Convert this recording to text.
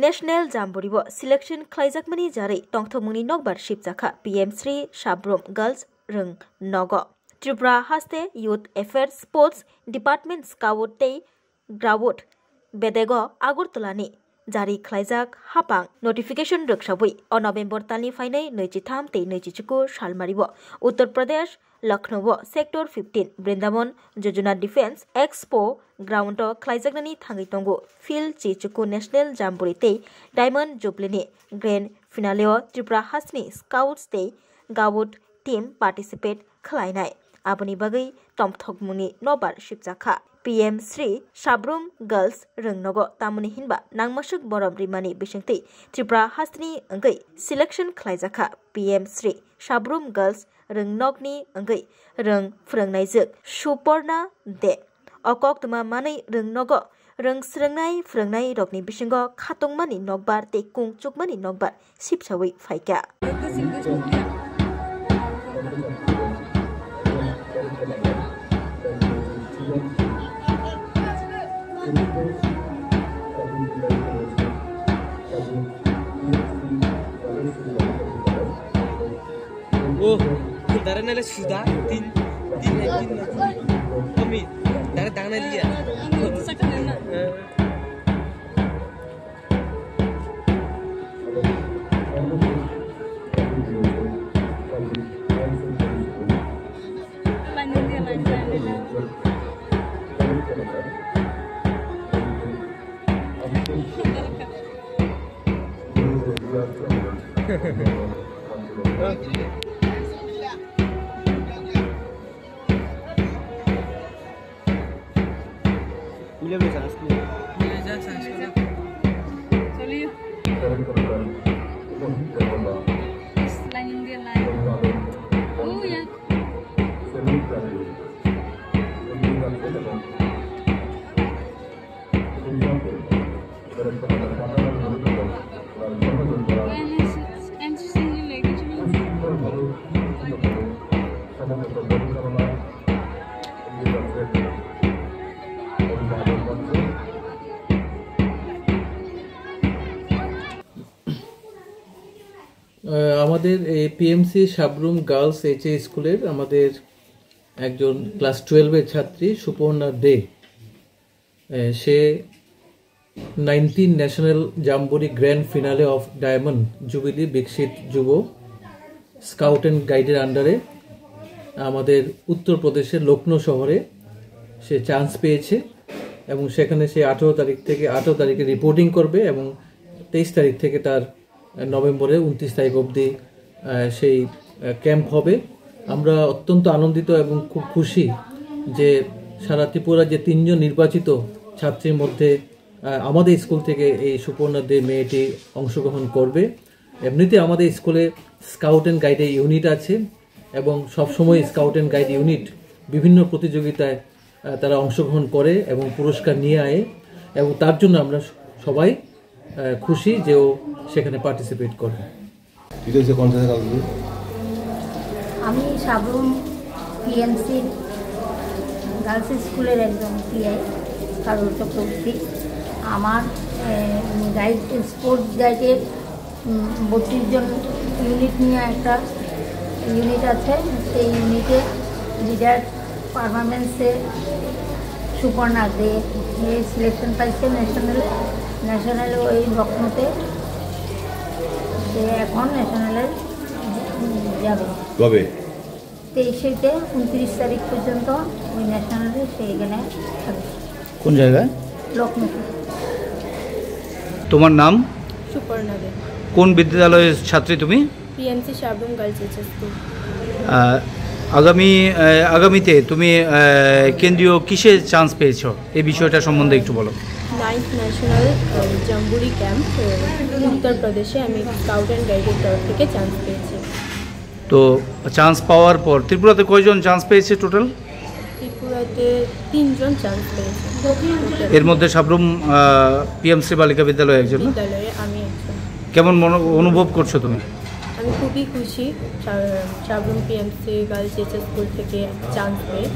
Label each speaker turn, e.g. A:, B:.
A: National जाम्बुरिबो selection खालायजाकमानि जारै तंथमंनि नकबार शिबजाखा PM Sri Sabrum Girls Rung Nogo Tripura Haste Youth Affairs Sports Department Scout Tei Grawut Bedego Agurtolani जारी खालायजाक हापां नोटिफिकेशन रोखसाबुई अ नभेम्बर तालनि फाइनै 23 तै 24 सालमारिबो Uttar Pradesh Lucknow sector 15 Vrindavan Yojana defence expo ground खालायजाकनानि थांगै तंगो फिल्ड चिचुकु नेशनल जाम्बुरि तै डायमंड जुबलिनि ग्रैंड फिनालेओ त्रिपुरा हासनि स्काउट्स तै गावुट टीम पार्टिसिपेट खालायनाय आबनि बागै तमथकमुनि नबार शिबजाखा PM Sri Sabrum Girls Rungnogo Tamuni Hinba Nangmasuk Borom Rimani Bishengti Tripura Hasni Angai Selection Klaizaka PM Sri Sabrum Girls Rungnogni Angai Rung Frangnaizuk Suporna De Okok Tuma Mani Rungnogo Rung Srangnai Frangnai Rokni Bishingo Khatongmani Nogbar Te Kung Chukmani Nogbar Sipsawi Faika
B: Oh, darah nala sudah tin kami darah tangan dia.
C: আমাদের এই PMC Sabroom girls এইচএ স্কুলের আমাদের একজন class 12 এর ছাত্রী সুপর্ণা দে সে 19 national jamboree grand finale of diamond jubilee বিকশিত যুব scout and গাইডের আন্ডারে আমাদের উত্তরপ্রদেশের লখনৌ শহরে সে চান্স পেয়েছে এবং সেখানে সে 18 তারিখ থেকে 18 তারিখে রিপোর্টিং করবে এবং 23 তারিখ থেকে তার নভেম্বরে 29 তারিখ অবধি সেই ক্যাম্প হবে। আমরা অত্যন্ত আনন্দিত এবং খুব খুশি যে সারা ত্রিপুরা যে 3 জন নির্বাচিত ছাত্রীর মধ্যে আমাদের স্কুল থেকে এই সুপর্ণা দে মেয়েটি অংশগ্রহণ করবে। এমনিতে আমাদের স্কুলে স্কাউট অ্যান্ড গাইডের ইউনিট আছে এবং সবসময় স্কাউট অ্যান্ড গাইড ইউনিট বিভিন্ন প্রতিযোগিতায় তারা অংশগ্রহণ করে এবং পুরস্কার নিয়ে আয় এবং তার জন্য আমরা সবাই খুশি যে ও সেখানে পার্টিসিপেট করবে।
D: আমি সাবরুম পিএমসি গার্লস স্কুলের একজন পিআই কারুর চক্রবর্তী। আমার গাইড স্পোর্টস গাইডের 32 জন ইউনিট নিয়ে একটা ইউনিট আছে। সেই ইউনিটে লিডার পারফরমেন্সে সুপর্ণা দে সিলেকশন পাইছে ন্যাশনালে ওই লখনৌতে। সে এখন ন্যাশনালে যাবে কবে 23 থেকে 29 তারিখ পর্যন্ত ওই ন্যাশনালে সে এখানে থাকবে।
E: কোন জায়গায়?
D: লখনৌ।
E: তোমার নাম?
F: সুপর্ণা দে।
E: কোন বিদ্যালয়ের ছাত্রী তুমি?
F: PMC Sabroom girls HS school.
E: আগামীতে তুমি কেন্দ্রীয় কিসে চান্স পেয়েছো এই বিষয়টা সম্বন্ধে একটু বলো।
F: 9th ন্যাশনাল জাম্বুরি ক্যাম্প উত্তরপ্রদেশে আমি স্কাউট অ্যান্ড গাইডের তরফ থেকে চান্স পেয়েছি।
E: তো চান্স পাওয়ার পর ত্রিপুরাতে কয়জন চান্স পেয়েছে টোটাল?
F: ত্রিপুরাতে 3 জন চান্স পেয়েছে।
E: এর মধ্যে সাবরুম পিএমসি বালিকা বিদ্যালয়ে একজন।
F: বিদ্যালয়ে আমি একজন।
E: কেমন অনুভব করছো তুমি?
F: আমি খুবই খুশি Sabroom PMC girls HS school থেকে চান্স পেয়ে।